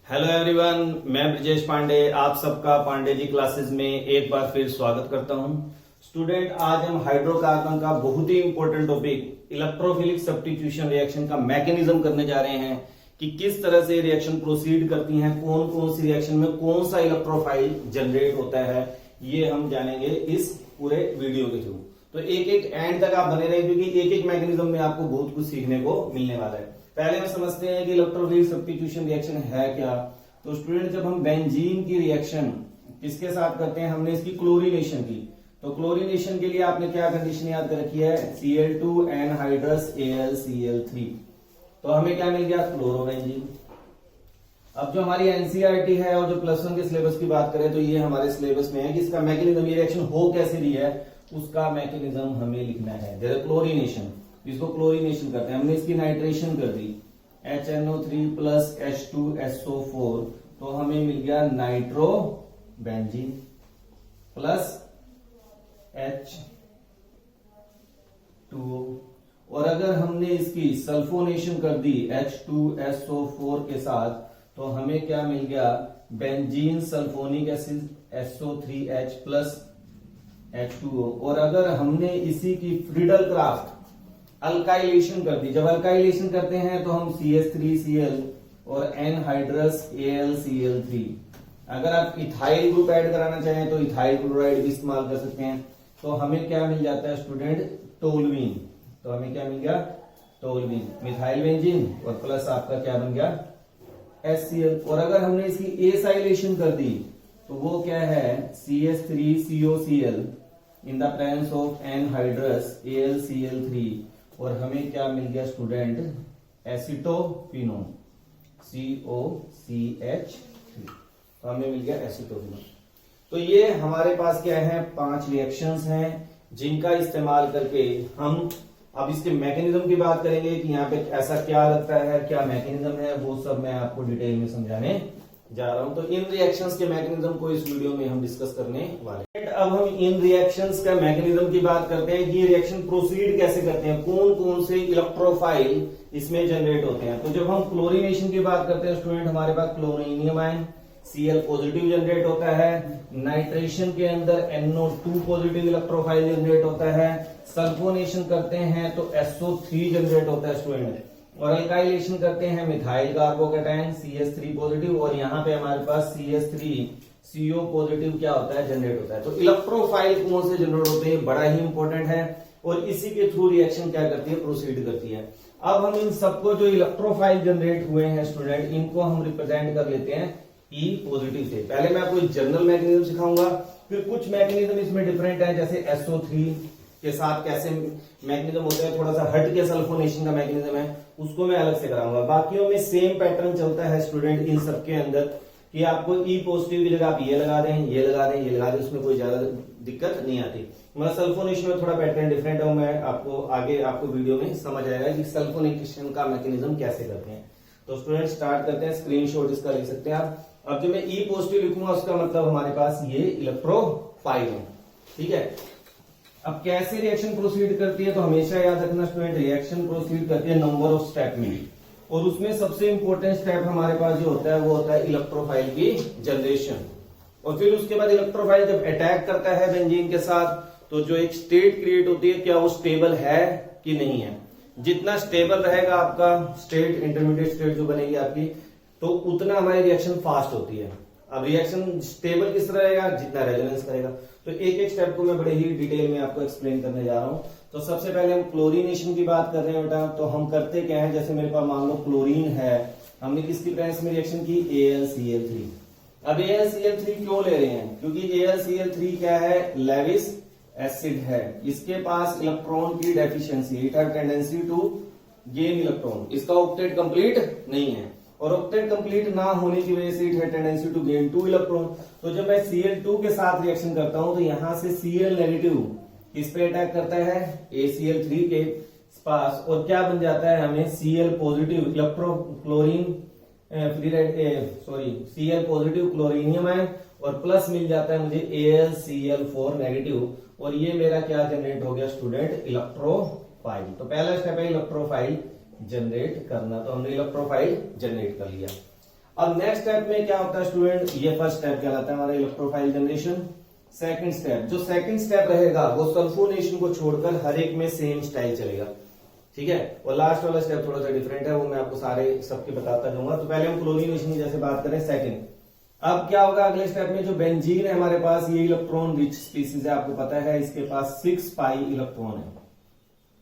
Hello everyone, मैं ब्रजेश पांडे आप सबका पांडे जी क्लासेस में एक बार फिर स्वागत करता हूं। स्टूडेंट, आज हम हाइड्रोकार्बन का बहुत ही important topic electrophilic substitution reaction का मैकेनिज्म करने जा रहे हैं कि किस तरह से रिएक्शन प्रोसीड करती हैं, कौन कौन सी रिएक्शन में कौन सा इलेक्ट्रोफाइल जनरेट होता है, ये हम जानेंगे इस पूरे वीडियो के थ्रू। तो एक एक एंड तक आप बने रहे क्योंकि एक एक मैकेनिज्म में आपको बहुत कुछ सीखने को मिलने वाला है। पहले हम समझते हैं कि इलेक्ट्रोफिलिक सब्स्टिट्यूशन रिएक्शन है क्या। तो स्टूडेंट, जब हम बेंजीन की रिएक्शन किसके साथ करते हैं, हमने इसकी क्लोरीनेशन की। तो क्लोरीनेशन के लिए आपने क्या कंडीशन याद कर रखी है, Cl2 एनहाइड्रस AlCl3। तो हमें क्या मिल गया, क्लोरोबेंजीन। अब जो हमारी एनसीईआरटी है और जो +1 के सिलेबस की बात करें तो ये हमारे सिलेबस में है कि इसका मैकेनिज्म, ये रिएक्शन हो कैसे रही है, उसका मैकेनिज्म हमें लिखना है। जैसे क्लोरीनेशन, इसको क्लोरीनेशन करते हैं, हमने इसकी नाइट्रेशन कर दी HNO3 प्लस H2SO4, तो हमें मिल गया नाइट्रोबेंजीन प्लस H2O। और अगर हमने इसकी सल्फोनेशन कर दी H2SO4 के साथ, तो हमें क्या मिल गया, benzene sulphonic acid SO3H plus H2O। और अगर हमने इसी की फ्रीडल क्राफ्ट अल्काइलेशन कर दी, जब अल्काइलेशन करते हैं तो हम CH3Cl और एनहाइड्रस AlCl3। अगर आप इथाइल ग्रुप ऐड कराना चाहें तो इथाइल क्लोराइड भी इस्तेमाल कर सकते हैं। तो हमें क्या मिल जाता है स्टूडेंट, टोलुइन। तो हमें क्या मिल गया, टोलुइन, मिथाइल बेंजीन और प्लस आपका क्या बन गया, HCl। और अगर हमने इसकी एसाइलेशन कर दी तो वो क्या है, CH3COCl in the presence of anhydrous AlCl3। और हमें क्या मिल गया स्टूडेंट, एसिटोफिनोन COCH3। तो हमें मिल गया एसिटोफिनोन। तो ये हमारे पास क्या है, 5 रिएक्शंस हैं जिनका इस्तेमाल करके हम अब इसके मैकेनिज्म की बात करेंगे कि यहाँ पे ऐसा क्या लगता है, क्या मैकेनिज्म है, वो सब मैं आपको डिटेल में समझाने जा रहा हूं। तो इन रिएक्शंस के मैकेनिज्म को इस वीडियो में हम डिस्कस करने वाले हैं। अब हम इन रिएक्शंस का मैकेनिज्म की बात करते हैं कि ये रिएक्शन प्रोसीड कैसे करते हैं, कौन कौन से इलेक्ट्रोफाइल इसमें जनरेट होते हैं। तो जब हम क्लोरीनेशन की बात करते हैं स्टूडेंट, हमारे पास क्लोरीनियम आयन Cl पॉजिटिव जनरेट होता है, नाइट्रेशन के अंदर NO2 पॉजिटिव इलेक्ट्रोफाइल जनरेट होता है, सल्फोनेशन करते हैं तो SO3 जनरेट होता है स्टूडेंट, और अल्काइलेशन करते हैं मिथाइल कार्बोकैटायन CH3 पॉजिटिव, और यहाँ पे हमारे पास CH3CO पॉजिटिव क्या होता है, जनरेट होता है। तो इलेक्ट्रोफाइल कौन से जनरेट होते हैं, बड़ा ही इंपॉर्टेंट है, और इसी के थ्रू रिएक्शन क्या करती है, प्रोसीड करती है। अब हम इन सबको जो इलेक्ट्रोफाइल जनरेट हुए हैं स्टूडेंट, इनको हम रिप्रेजेंट कर लेते हैं E पॉजिटिव से। पहले मैं आपको जनरल मैकेनिज्म सिखाऊंगा, फिर कुछ मैकेनिज्म इसमें डिफरेंट है, जैसे SO3 के साथ कैसे मैकेनिज्म होता है, थोड़ा सा हट के सल्फोनेशन का मैकेनिज्म है, उसको मैं अलग से कराऊंगा। बाकियों में सेम पैटर्न चलता है स्टूडेंट इन सबके अंदर कि आपको E पॉजिटिव की जगह आप ये लगा दें, ये लगा दें, ये लगा दें, उसमें कोई ज्यादा दिक्कत नहीं आती। मतलब सल्फोनेशन में थोड़ा पैटर्न डिफरेंट है, मैं आपको आगे आपको वीडियो में समझ आएगा कि सल्फोनेशन का मैकेनिज्म कैसे करते हैं। तो स्टूडेंट स्टार्ट करते हैं, स्क्रीनशॉट इसका ले सकते हैं आप। अब जो मैं E पॉजिटिव लिखूंगा उसका मतलब हमारे पास ये इलेक्ट्रोफाइल है, ठीक है। अब कैसे रिएक्शन प्रोसीड करती है, तो हमेशा याद रखना स्टूडेंट, रिएक्शन प्रोसीड करती है नंबर ऑफ स्टेप में, और उसमें सबसे इंपॉर्टेंट स्टेप हमारे पास जो होता है वो होता है इलेक्ट्रोफाइल की जनरेशन। और फिर उसके बाद इलेक्ट्रोफाइल जब अटैक करता है बेंजीन के साथ, तो जो एक स्टेट क्रिएट होती है, क्या वो स्टेबल है कि नहीं है। जितना स्टेबल रहेगा आपका स्टेट, इंटरमीडिएट स्टेट जो बनेगी आपकी, तो उतना हमारी रिएक्शन फास्ट होती है। अब रिएक्शन स्टेबल किस तरह रहेगा, जितना रेजोनेंस करेगा। तो एक एक स्टेप को मैं बड़े ही डिटेल में आपको एक्सप्लेन करने जा रहा हूं। तो सबसे पहले हम क्लोरीनेशन की बात कर रहे हैं बेटा। तो हम करते क्या है, जैसे मेरे पास मान लो क्लोरीन है, हमने किसकी प्रेजेंस में रिएक्शन की, AlCl3। अब AlCl3 क्यों ले रहे हैं, क्योंकि AlCl3 क्या है, लेविस एसिड है, इसके पास इलेक्ट्रॉन की deficiency, it have tendency to gain electron, इसका ऑक्टेट कंप्लीट नहीं है, और ऑक्टेट कंप्लीट ना होने की वजह से इट है टेंडेंसी टू गेन 2 इलेक्ट्रॉन। तो जब मैं Cl2 के साथ रिएक्शन करता हूं तो यहां से Cl नेगेटिव किस पे अटैक करता है, ACl3 के पास, और क्या बन जाता है हमें Cl positive electro chlorine Cl positive chlorinium ion, और प्लस मिल जाता है मुझे AlCl4 नेगेटिव, और ये मेरा क्या जनरेट हो गया स्टूडेंट, इलेक्ट्रोफाइल। तो पहला स्टेप है इलेक्ट्रोफाइल जनरेट करना, तो हमने इलेक्ट्रोफाइल जनरेट कर लिया। अब नेक्स्ट स्टेप में क्या होता है स्टूडेंट, ये फर्स्ट स्टेप कहलाता है हमारा इलेक्ट्रोफाइल जनरेशन। सेकंड स्टेप, जो सेकंड स्टेप रहेगा वो सल्फोनेशन को छोड़कर हर एक में सेम स्टाइल चलेगा, ठीक है। और लास्ट वाला स्टेप थोड़ा सा डिफरेंट है, वो मैं आपको सारे सबके बताता जाऊंगा। तो पहले हम क्लोरीनेशन की जैसे बात करें सेकंड। अब क्या होगा अगले स्टेप में, जो बेंजीन है हमारे पास, ये इलेक्ट्रॉन रिच स्पीसीज है, आपको पता है इसके पास 6 पाई इलेक्ट्रॉन है,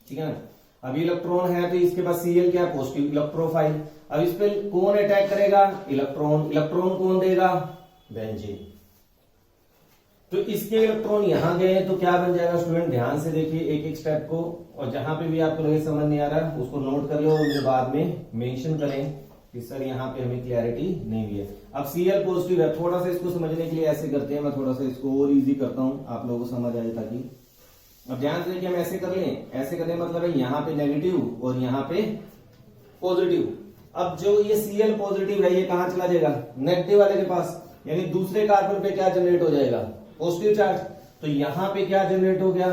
ठीक है ना। अब इलेक्ट्रॉन है तो इसके पास Cl क्या है, पॉजिटिव इलेक्ट्रोफाइल। अब इस पे कौन अटैक करेगा, इलेक्ट्रॉन। इलेक्ट्रॉन कौन देगा, बेंजीन। तो इसके इलेक्ट्रॉन यहां गए तो क्या बन जाएगा स्टूडेंट, ध्यान से देखिए एक एक स्टेप को, और जहां पे भी आपको लगे समझ नहीं आ रहा उसको नोट कर लो और बाद में मेंशन करें कि सर यहाँ पे हमें क्लैरिटी नहीं भी है। अब Cl पॉजिटिव है, थोड़ा सा इसको समझने के लिए ऐसे करते हैं, मैं थोड़ा सा इसको और इजी करता हूं आप लोगों को समझ आए ताकि। अब ध्यान से देखिए हम ऐसे कर लें, ऐसे करने मतलब है यहाँ पे नेगेटिव और यहाँ पे पॉजिटिव। अब जो ये Cl पॉजिटिव है ये कहां चला जाएगा, नेगेटिव वाले के पास, यानी दूसरे कार्बन पे क्या जनरेट हो जाएगा, पॉजिटिव चार्ज। तो यहां पे क्या जनरेट हो गया,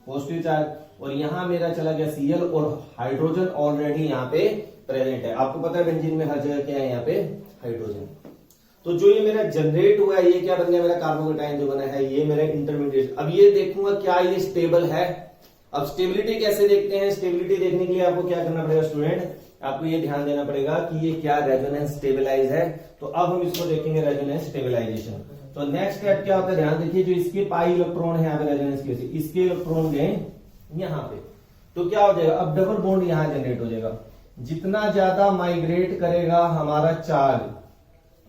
पॉजिटिव चार्ज, और यहां मेरा चला गया Cl, और हाइड्रोजन ऑलरेडी यहाँ पे प्रेजेंट है। आपको पता है बेंजीन में हर जगह क्या है, यहाँ पे हाइड्रोजन। तो जो ये मेरा जनरेट हुआ है ये क्या बन गया, मेरा कार्बोकेटाइन जो बना है ये मेरा इंटरमीडिएट। अब ये देखूंगा क्या ये स्टेबल है। अब स्टेबिलिटी कैसे देखते हैं, स्टेबिलिटी देखने के लिए आपको क्या करना पड़ेगा स्टूडेंट, आपको ये ध्यान देना पड़ेगा कि ये क्या रेजोनेंस स्टेबलाइज है। तो अब हम इसको देखेंगे रेजोनेंस स्टेबलाइजेशन। तो नेक्स्ट स्टेप क्या होता है, ध्यान देखिए, जो इसके पाई इलेक्ट्रॉन है यहाँ पे रेजोनेंस की वजह से, इसके इलेक्ट्रॉन गए यहाँ पे, तो क्या हो जाएगा, अब डबल बॉन्ड यहां जनरेट हो जाएगा। जितना ज्यादा माइग्रेट करेगा हमारा चार्ज,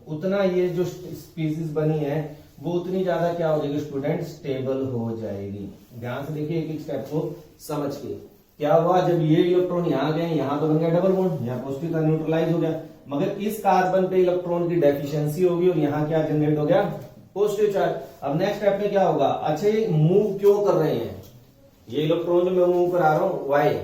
उतना ये जो स्पीसीज बनी है वो उतनी ज्यादा क्या हो जाएगी स्टूडेंट, स्टेबल हो जाएगी। ध्यान से देखिए एक एक स्टेप को समझ के। क्या हुआ, जब ये इलेक्ट्रॉन यहां गए, यहां तो बन गया डबल बॉन्ड, यहाँ पॉजिटिव था न्यूट्रलाइज हो गया, मगर इस कार्बन पे इलेक्ट्रॉन की डेफिशिएंसी होगी और यहाँ क्या जनरेट हो गया, पॉजिटिव चार्ज। अब नेक्स्ट स्टेप में क्या होगा, अच्छा ये मूव क्यों कर रहे हैं, ये इलेक्ट्रॉन जो मैं मूव करा रहा हूं, वाई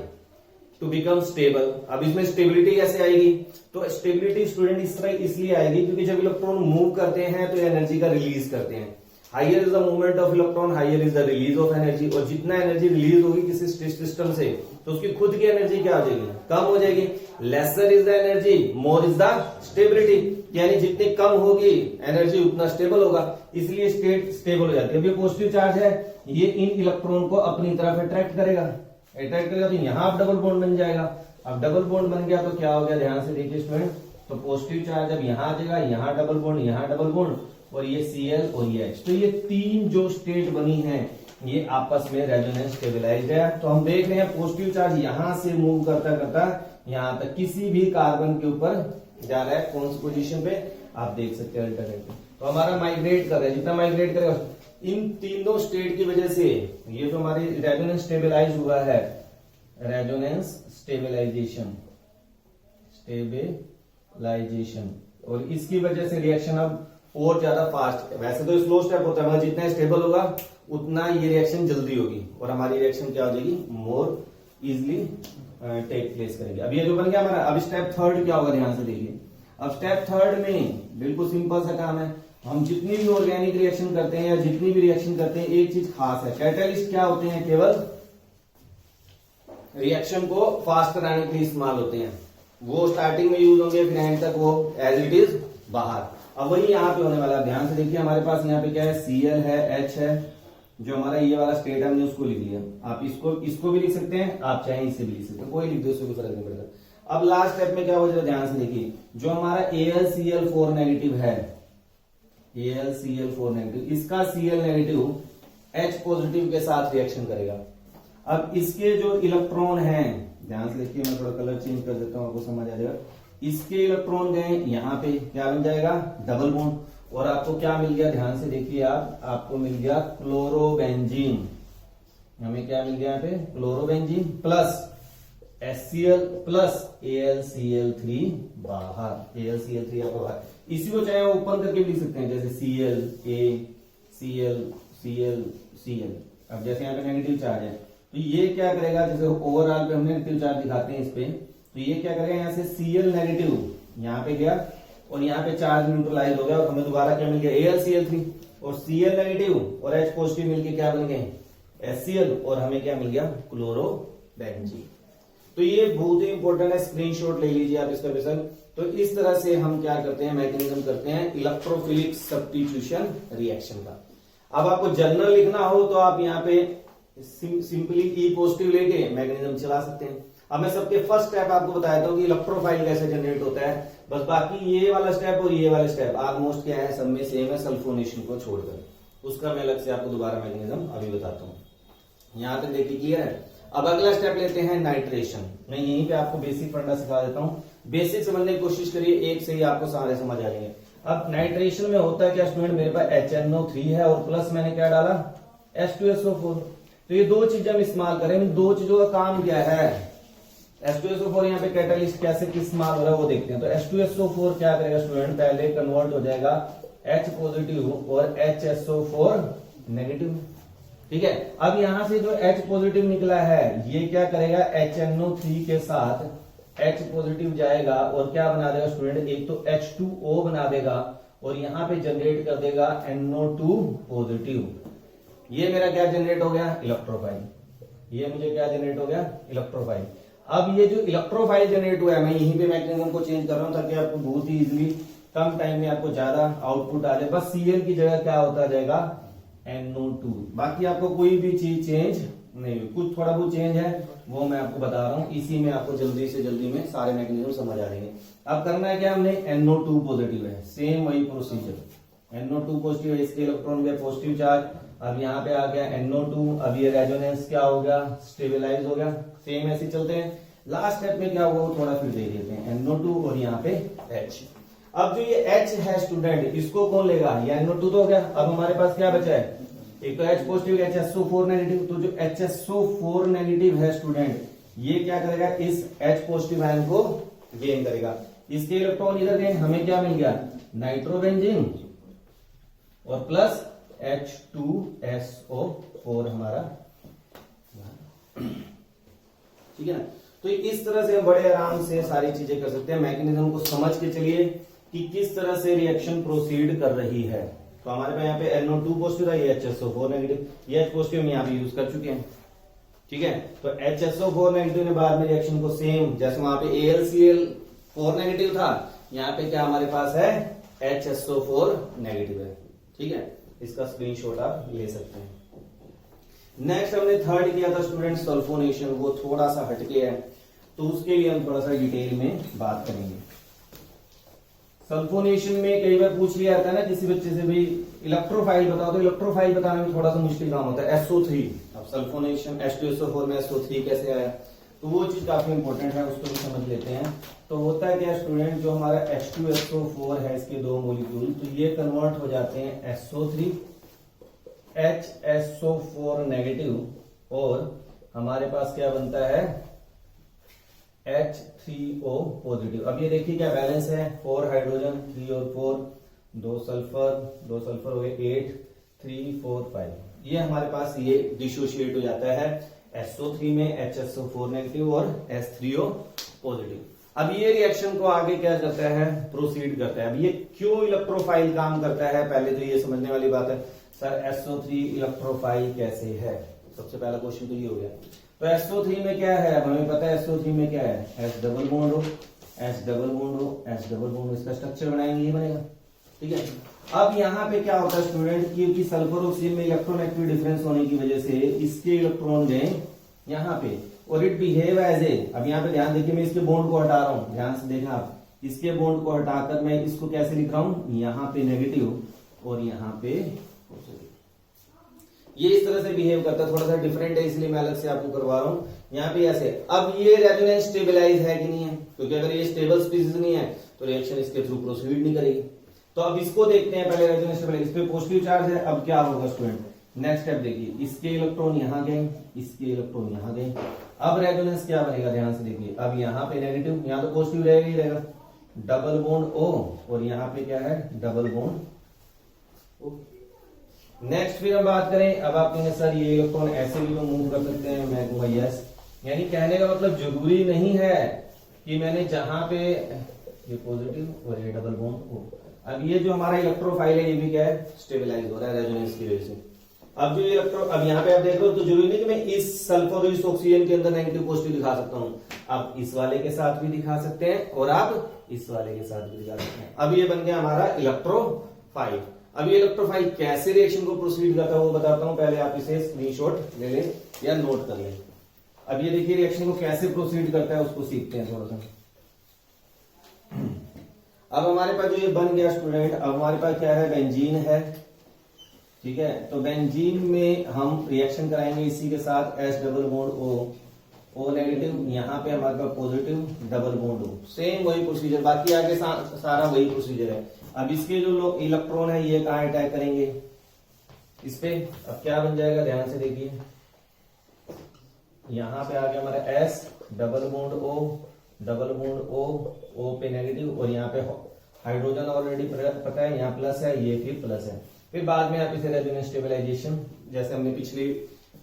टू बिकम स्टेबल। अब इसमें स्टेबिलिटी कैसे आएगी, तो स्टेबिलिटी स्टूडेंट इस तरह इसलिए आएगी क्योंकि जब इलेक्ट्रॉन मूव करते हैं तो एनर्जी का रिलीज करते हैं। Higher is the movement of electron, higher is the release of energy. और जितना एनर्जी रिलीज होगी किसी सिस्टम से तो उसकी खुद की एनर्जी क्या हो जाएगी, कम हो जाएगी। Lesser is the energy, more is the stability, यानी जितनी कम होगी एनर्जी उतना स्टेबल होगा, इसलिए स्टेट स्टेबल हो जाती है। अब ये पॉजिटिव चार्ज है, ये इन इलेक्ट्रॉन को अपनी तरफ अट्रैक्ट करेगा, तो यहां डबल बॉन्ड बन जाएगा। अब डबल बॉन्ड बन गया तो क्या हो गया, ध्यान से देखिए स्टूडेंट, तो पॉजिटिव चार्ज अब यहां आ जाएगा, यहां डबल बॉन्ड, यहां डबल बॉन्ड, और ये Cl और ये H। तो ये तीन जो स्टेट बनी है ये आपस में रेजोनेंस स्टेबलाइज्ड है। तो हम देख रहे हैं पॉजिटिव चार्ज यहां से मूव करता करता यहां तक किसी भी कार्बन के ऊपर जा रहा है, कौन सी पोजीशन पे आप देख सकते हैं अल्टरनेट। तो हमारा माइग्रेट कर रहा है, जितना माइग्रेट करेगा इन तीनों स्टेट की वजह से ये जो हमारी रेजोनेंस स्टेबलाइज हुआ है, रेजोनेंस स्टेबलाइजेशन, और इसकी वजह से रिएक्शन अब और ज्यादा फास्ट, वैसे तो स्लो स्टेप होता है मगर जितना स्टेबल होगा उतना ये रिएक्शन जल्दी होगी और हमारी रिएक्शन क्या हो जाएगी, मोर इजिली टेक प्लेस करेगी। अब ये जो बन गया हमारा, अब स्टेप थर्ड क्या होगा, ध्यान से देखिए। अब स्टेप थर्ड में बिल्कुल सिंपल सा काम है, हम जितनी भी ऑर्गेनिक रिएक्शन करते हैं या जितनी भी रिएक्शन करते हैं एक चीज खास है, कैटलिस्ट क्या होते हैं, केवल रिएक्शन को फास्ट कराने के लिए इस्तेमाल होते हैं। वो स्टार्टिंग में यूज होंगे, फिर एंड तक वो एज इट इज बाहर। अब वही यहाँ पे होने वाला है, ध्यान से देखिए। हमारे पास यहाँ पे क्या है, Cl है, H है, जो हमारा ये वाला स्टेट हमने उसको लिख लिया। आप इसको भी लिख सकते हैं, आप चाहे इससे भी लिख सकते हैं, कोई लिख दो, उससे कोई फर्क नहीं पड़ेगा। अब लास्ट स्टेप में क्या हो जाएगा, ध्यान से देखिए। जो हमारा AlCl4 नेगेटिव है, AlCl4 नेगेटिव, इसका Cl नेगेटिव H पॉजिटिव के साथ रिएक्शन करेगा। अब इसके जो इलेक्ट्रॉन हैं, ध्यान से देखिए, मैं थोड़ा कलर चेंज कर देता हूं, आपको समझ आ जाएगा। इसके इलेक्ट्रॉन गए यहाँ पे, क्या बन जाएगा, डबल बॉन्ड, और आपको क्या मिल गया, ध्यान से देखिए आप, आपको मिल गया क्लोरोबेंजीन। हमें क्या मिल गया यहाँ पे, chlorobenzene plus HCl plus AlCl3 बाहर, AlCl3 आपको बाहर। इसी को चाहे ओपन करके भी लिख सकते हैं, जैसे Cl A Cl Cl Cl। अब जैसे यहाँ पे नेगेटिव चार्ज है तो ये क्या करेगा, जैसे ओवरऑल पे हमने नेगेटिव चार्ज दिखाते हैं इस पे, तो ये क्या करेगा, यहाँ से Cl नेगेटिव यहाँ पे गया और यहाँ पे चार्ज न्यूट्रलाइज हो गया और हमें दोबारा क्या मिल गया, AlCl3, और Cl नेगेटिव और H पॉजिटिव मिलके क्या बन गए, HCl, और हमें क्या मिल गया, क्लोरोबेंजीन। तो ये बहुत ही इंपॉर्टेंट है, स्क्रीनशॉट ले लीजिए आप इसका बेशक। तो इस तरह से हम क्या करते हैं, मैकेनिज्म करते हैं इलेक्ट्रोफिलिक सब्स्टिट्यूशन रिएक्शन का। अब आपको जनरल लिखना हो तो आप यहाँ पे सिंपली ई पॉजिटिव लेके मैकेनिज्म चला सकते हैं। अब मैं सबके फर्स्ट स्टेप आपको बताता हूँ कि इलेक्ट्रोफाइल कैसे जनरेट होता है, बस बाकी ये वाला स्टेप और ये वाला स्टेप ऑलमोस्ट क्या है, सब में सेम है सल्फोनेशन को छोड़कर। उसका मैं अलग से आपको दोबारा मैकेनिज्म अभी बताता हूँ। यहां तक देखिए क्लियर है। अब अगला स्टेप लेते हैं नाइट्रेशन। मैं यहीं पे आपको बेसिक फंडा सिखा देता हूँ, बेसिक समझने की कोशिश करिए, एक से ही आपको सारे समझ आ जाएंगे। अब नाइट्रेशन में होता है क्या स्टूडेंट, मेरे पास HNO3 है और प्लस मैंने क्या डाला H2SO4। तो ये दो चीजें हम इस्तेमाल करें, दो चीजों का काम क्या है, H2SO4 यहाँ पे कैटालिस्ट कैसे इस्तेमाल हो रहा है वो देखते हैं। तो H2SO4 क्या करेगा स्टूडेंट, पहले कन्वर्ट हो जाएगा H पॉजिटिव और HSO4 नेगेटिव। ठीक है, अब यहां से जो H पॉजिटिव निकला है ये क्या करेगा, HNO3 के साथ H पॉजिटिव जाएगा और क्या बना देगा स्टूडेंट, एक तो H2O बना देगा और यहां पे जनरेट कर देगा NO2 पॉजिटिव। ये मेरा क्या जनरेट हो गया, इलेक्ट्रोफाइल। ये मुझे क्या जनरेट हो गया, इलेक्ट्रोफाइल। अब ये जो इलेक्ट्रोफाइल जनरेट हुआ है, मैं यहीं पे मैकेनिज्म को चेंज कर रहा हूं ताकि आपको बहुत ही इजीली कम टाइम में आपको ज्यादा आउटपुट आ जाए। बस Cl की जगह क्या होता जाएगा, NO2। बाकी आपको कोई भी चीज चेंज नहीं हुई, कुछ थोड़ा बहुत चेंज है वो मैं आपको बता रहा हूं, इसी में आपको जल्दी से जल्दी में सारे मैकेनिज्म समझ आ जाएंगे। अब करना है क्या, हमने NO2 पॉजिटिव है, सेम वही प्रोसीजर। NO2 पॉजिटिव है, इसके इलेक्ट्रॉन गया पॉजिटिव चार्ज। अब यहाँ पे आ गया NO2, अब ये रेजोनेंस क्या हो गया, स्टेबलाइज हो गया। सेम ऐसे चलते हैं। लास्ट स्टेप में क्या होगा वो थोड़ा फिर देख लेते हैं, NO2 और यहाँ पे H। अब जो ये H है स्टूडेंट, इसको कौन लेगा, ये NO2 तो हो गया। अब हमारे पास क्या बचा है, एक तो H पॉजिटिव HSO4 नेगेटिव। तो जो HSO4 नेगेटिव है स्टूडेंट, ये क्या करेगा, इस H पॉजिटिव आयन को गेन करेगा। इसके इलेक्ट्रॉन इधर गए, हमें क्या मिल गया, नाइट्रोबेंजीन और प्लस H2SO4 हमारा। ठीक है ना, तो इस तरह से हम बड़े आराम से सारी चीजें कर सकते हैं। मैकेनिज्म को समझ के चलिए कि किस तरह से रिएक्शन प्रोसीड कर रही है। तो हमारे पास यहाँ पे NO2 पॉजिटिव है, ये HSO4 नेगेटिव, ये H पॉजिटिव हम यहाँ पे यूज कर चुके हैं। ठीक है, तो HSO4 नेगेटिव ने बाद में रिएक्शन को सेम, जैसे वहां पे AlCl4 नेगेटिव था, यहाँ पे क्या हमारे पास है, HSO4 नेगेटिव है। ठीक है, इसका स्क्रीनशॉट आप ले सकते हैं। नेक्स्ट हमने थर्ड किया था स्टूडेंट सल्फोनेशन, वो थोड़ा सा हटके है, तो उसके लिए हम थोड़ा सा डिटेल में बात करेंगे। सल्फोनेशन में कई बार पूछ लिया जाता है ना किसी बच्चे से, भाई इलेक्ट्रोफाइल बताओ, तो इलेक्ट्रोफाइल बताने में थोड़ा सा मुश्किल काम होता है। SO3, अब सल्फोनेशन H2SO4 में SO3 कैसे आया, तो वो चीज काफी इंपॉर्टेंट है, उसको भी समझ लेते हैं। तो होता है क्या स्टूडेंट, जो हमारा H2SO4 है, इसके दो मोलिक्यूल, तो ये कन्वर्ट हो जाते हैं SO3 HSO4 नेगेटिव और हमारे पास क्या बनता है H3O पॉजिटिव। अब ये देखिए क्या बैलेंस है, 4 हाइड्रोजन 3 और 4, 2 सल्फर हो गए 8, 3 4 5। ये हमारे पास ये डिसोशिएट हो जाता है SO3 में HSO4 नेगेटिव और H3O पॉजिटिव। अब ये रिएक्शन को आगे क्या करता है, प्रोसीड करता है। अब ये क्यों इलेक्ट्रोफाइल काम करता है, पहले तो ये समझने वाली बात है। सर SO3 इलेक्ट्रोफाइल कैसे है, सबसे पहला क्वेश्चन तो ये हो गया। तो SO3 में क्या है, हमें पता है SO3 में क्या है, H डबल बॉन्ड हो, H डबल बॉन्ड हो, H डबल बॉन्ड हो, इसका स्ट्रक्चर बनाएंगे ये बनेगा। ठीक है, अब यहाँ पे क्या होता है स्टूडेंट, क्योंकि सल्फर ऑक्सीजन में इलेक्ट्रोनेगेटिव डिफरेंस होने की वजह से इसके इलेक्ट्रॉन गए यहाँ पे और इट बिहेव एज ए। अब यहाँ पे ध्यान देखिए, मैं इसके बॉन्ड को हटा रहा हूँ, ध्यान से देखना आप, इसके बॉन्ड को हटाकर मैं इसको कैसे लिख रहा हूँ, यहाँ पे नेगेटिव और यहाँ पे पॉजिटिव। ये इस तरह से बिहेव करता है, थोड़ा सा डिफरेंट है इसलिए मैं अलग से आपको करवा रहा हूँ। यहाँ पे ऐसे, अब ये रेजोनेंस स्टेबलाइज है कि नहीं है, क्योंकि अगर ये स्टेबल स्पीसीज नहीं है तो रिएक्शन इसके थ्रू प्रोसीड नहीं करेगी। तो अब इसको देखते हैं, पहले रेजोनेंस स्टेबलाइज, इस पे पॉजिटिव चार्ज है। अब क्या होगा स्टूडेंट, नेक्स्ट स्टेप देखिए, इसके इलेक्ट्रॉन यहाँ गए, इसके इलेक्ट्रॉन यहाँ गए। अब रेजोनेंस क्या बनेगा, ध्यान से देखिए, अब यहाँ पे नेगेटिव, यहाँ तो पॉजिटिव रहेगा ही रहेगा, डबल बॉन्ड O और यहाँ पे क्या है, डबल बॉन्ड O। नेक्स्ट फिर हम बात करें, अब आप कहेंगे सर ये इलेक्ट्रॉन ऐसे भी तो मूव कर सकते हैं, मैं कहूंगा यस। यानी कहने का मतलब जरूरी नहीं है कि मैंने जहां पे ये पॉजिटिव और ये डबल बॉन्ड O। अब ये जो हमारा इलेक्ट्रोफाइल है ये भी क्या है, स्टेबलाइज हो रहा है रेजोनेंस की वजह से। अब जो इलेक्ट्रॉन, अब यहाँ पे आप देख रहे हो तो जरूरी नहीं कि मैं इस सल्फर और इस ऑक्सीजन के अंदर नेगेटिव पॉजिटिव दिखा सकता हूँ, आप इस वाले के साथ भी दिखा सकते हैं और आप इस वाले के साथ भी दिखा सकते हैं। अब ये बन गया हमारा इलेक्ट्रोफाइल। अब ये इलेक्ट्रोफाइल कैसे रिएक्शन को प्रोसीड करता है वो बताता हूं, पहले आप इसे स्क्रीनशॉट ले लें या नोट कर लें। अब ये देखिए रिएक्शन को कैसे प्रोसीड करता है उसको सीखते हैं थोड़ा सा। अब हमारे पास जो ये बन गया स्टूडेंट, अब हमारे पास क्या है, बेंजीन है, ठीक है। तो बेंजीन में हम रिएक्शन कराएंगे इसी के साथ H double bond O negative, यहाँ पे हमारे पास positive double bond O, same वही प्रोसीजर, बाकी आगे सारा वही प्रोसीजर है। अब इसके जो लोग इलेक्ट्रॉन है ये कहाँ अटैक करेंगे, इस पे। अब क्या बन जाएगा, ध्यान से देखिए, यहाँ पे आ गया हमारा S डबल बॉन्ड O पे नेगेटिव, और यहाँ पे हाइड्रोजन ऑलरेडी पता है, यहाँ प्लस है, ये फिर प्लस है। फिर बाद में आप इसे रेजोनेंस स्टेबलाइजेशन जैसे हमने पिछली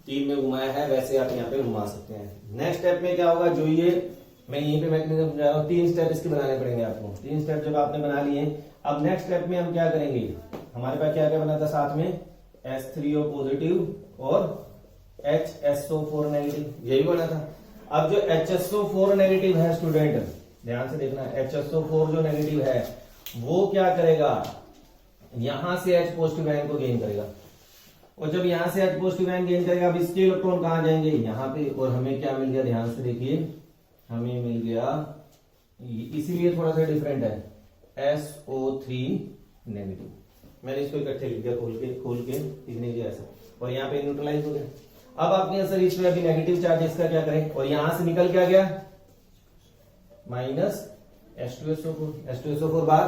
3 में घुमाया है वैसे आप यहाँ पे घुमा सकते हैं। नेक्स्ट स्टेप में क्या होगा, जो ये मैं यहीं पे मैकेनिज्म समझा रहा हूँ, 3 स्टेप इसके बनाने पड़ेंगे आपको। 3 स्टेप जब आपने बना लिए, अब नेक्स्ट स्टेप में हम क्या करेंगे, हमारे पास क्या क्या बना था साथ में, H3O पॉजिटिव और HSO4 नेगेटिव, यही बना था। अब जो HSO4 नेगेटिव है स्टूडेंट, ध्यान से देखना, HSO4 जो नेगेटिव है वो क्या करेगा, यहां से H पॉजिटिव आयन को गेन करेगा, और जब यहां से H पॉजिटिव आयन गेन करेगा, अब इसके इलेक्ट्रॉन कहां जाएंगे, यहां पे, और हमें क्या मिल गया, ध्यान से देखिए, हमें मिल गया, इसीलिए थोड़ा सा डिफरेंट है, SO3 नेगेटिव। मैंने इसको इकट्ठे लिख दिया खोल के लिखने की ऐसा, और यहाँ पे न्यूट्रलाइज हो गया। अब आपके आंसर इसमें अभी नेगेटिव चार्ज इसका क्या करें, और यहां से निकल क्या गया, माइनस H2SO4 बाहर,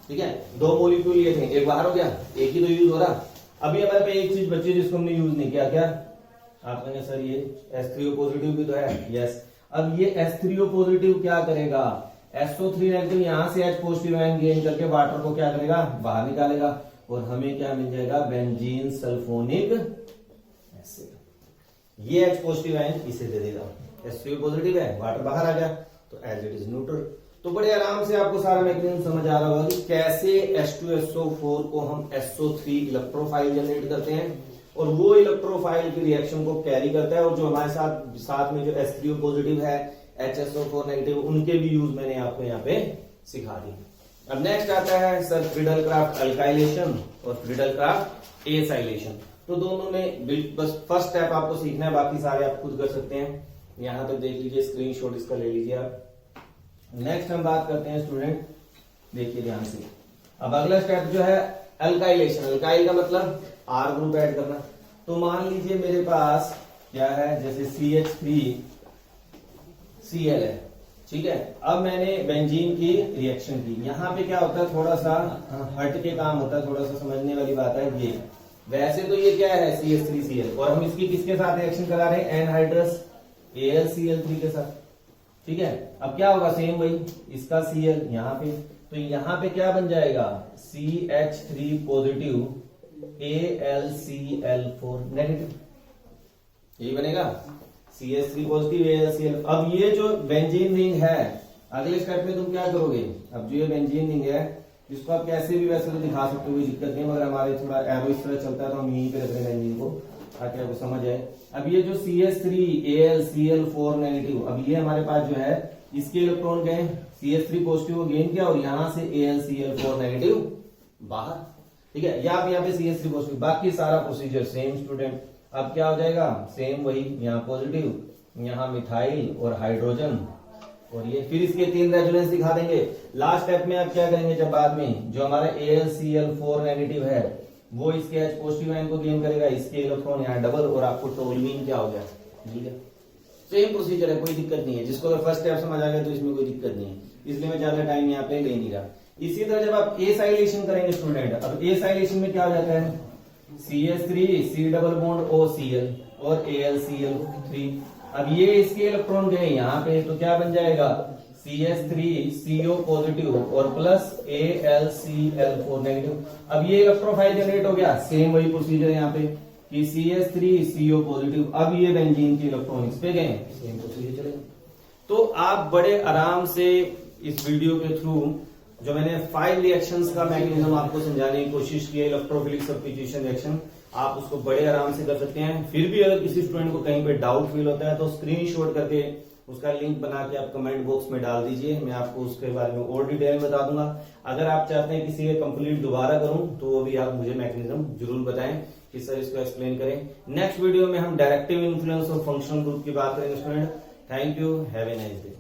ठीक है। 2 मॉलिक्यूल लिए थे, एक बाहर हो गया, एक ही तो यूज हो रहा। अभी हमारे पे एक चीज बची जिसको हमने यूज नहीं किया, क्या, आप कहेंगे सर ये H3O पॉजिटिव भी तो है, यस। अब ये H3O पॉजिटिव क्या करेगा, SO3 नेगेटिव यहां से H पॉजिटिव आयन गेन करके वाटर को क्या करेगा, बाहर निकालेगा, और हमें क्या मिल जाएगा, बेंजीन सल्फोनिक एसिड। ये H पॉजिटिव आयन इसे दे देगा, H3O पॉजिटिव है, वाटर बाहर आ गया, तो एज इट इज न्यूट्रल। तो बड़े आराम से आपको सारा मैकेनिज्म समझ आ रहा होगा कि कैसे H2SO4 को हम SO3 इलेक्ट्रोफाइल जनरेट करते हैं, और वो इलेक्ट्रोफाइल की रिएक्शन को कैरी करता है, और जो हमारे साथ में जो H3O पॉजिटिव है, HSO4 नेगेटिव, उनके भी यूज मैंने आपको यहाँ पे सिखा दी। अब नेक्स्ट आता है सर फ्रीडल-क्राफ्ट अल्काइलेशन और फ्रीडल-क्राफ्ट एसाइलेशन। तो दोनों में बस फर्स्ट स्टेप आपको सीखना है, बाकी सारे आप खुद कर सकते हैं। यहां तक देख लीजिए, स्क्रीनशॉट इसका ले लीजिए आप। नेक्स्ट हम बात करते हैं स्टूडेंट, देखिए ध्यान से। अब अगला स्टेप जो है अल्काइलेशन, अल्काइल का मतलब R ग्रुप ऐड करना। तो मान लीजिए मेरे पास क्या है, जैसे CH3Cl है, ठीक है। अब मैंने बेंजीन की रिएक्शन की, यहाँ पे क्या होता है, थोड़ा सा हट के काम होता है, थोड़ा सा समझने वाली बात है ये। वैसे तो ये क्या है, CH3Cl, और हम इसकी किसके साथ रिएक्शन करा रहे हैं, एनहाइड्रस AlCl3 के साथ, ठीक है। अब क्या होगा, सेम वही, इसका Cl यहाँ पे, तो यहाँ पे क्या बन जाएगा, CH3 पॉजिटिव AlCl4 नेगेटिव, यही बनेगा, CH3 पॉजिटिव AlCl। अब ये जो बेंजीन रिंग है, अगले स्टेप में तुम क्या करोगे, अब जो ये बेंजीन रिंग है, इसको आप कैसे भी वैसे तो दिखा सकते हो, कोई दिक्कत नहीं, मगर हमारे थोड़ा एरो इस तरह चलता है तो हम यहीं पे रख रहे हैं बेंजीन को, ताकि आपको समझ आए। अब ये जो CH3 AlCl4 नेगेटिव, अब ये हमारे पास जो है, इसके इलेक्ट्रॉन गए, CH3 पॉजिटिव गेन किया, और यहां से AlCl4 नेगेटिव बाहर, ठीक है। या आप यहाँ पे CH3 पॉजिटिव, बाकी सारा प्रोसीजर सेम स्टूडेंट। अब क्या हो जाएगा, सेम वही, यहाँ पॉजिटिव, यहाँ मिथाइल और हाइड्रोजन, और ये फिर इसके 3 रेजोनेंस दिखा देंगे। लास्ट स्टेप में आप क्या करेंगे, जब बाद में जो हमारा AlCl4 नेगेटिव है वो इसके H पॉजिटिव आयन को गेन करेगा, इसके इलेक्ट्रॉन यहाँ डबल, और आपको टोलुइन क्या हो गया, ठीक है। सेम प्रोसीजर है, कोई दिक्कत नहीं है। जिसको अगर फर्स्ट स्टेप समझ आ गया तो इसमें कोई दिक्कत नहीं है, इसलिए मैं ज्यादा टाइम यहाँ पे ले नहीं रहा। इसी तरह जब आप एसाइलेशन करेंगे स्टूडेंट, अब एसाइलेशन में क्या हो जाता है, CH3 C double bond OCl और AlCl3। अब ये इसके इलेक्ट्रॉन गए यहाँ पे, तो क्या बन जाएगा, CH3CO पॉजिटिव और प्लस AlCl4 नेगेटिव। अब ये इलेक्ट्रोफाइल जनरेट हो गया, सेम वही प्रोसीजर यहाँ पे कि CH3CO पॉजिटिव, अब ये बेंजीन के इलेक्ट्रॉन इस पे गए, सेम प्रोसीजर चलेगा। तो आप बड़े आराम से इस वीडियो के थ्रू जो मैंने 5 रिएक्शंस का मैकेनिज्म आपको समझाने की कोशिश की है, इलेक्ट्रोफिलिक सब्स्टिट्यूशन रिएक्शन, आप उसको बड़े आराम से कर सकते हैं। फिर भी अगर किसी स्टूडेंट को कहीं पे डाउट फील होता है तो स्क्रीनशॉट करके उसका लिंक बना के आप कमेंट बॉक्स में डाल दीजिए, मैं आपको उसके बारे में और डिटेल में बता दूंगा। अगर आप चाहते हैं किसी कंप्लीट दोबारा करूं तो वो भी आप मुझे मैकेनिज्म जरूर बताएं कि सर इसको एक्सप्लेन करें। नेक्स्ट वीडियो में हम डायरेक्टिव इन्फ्लुएंस और फंक्शनल ग्रुप की बात करेंगे student. Thank you, have a nice day.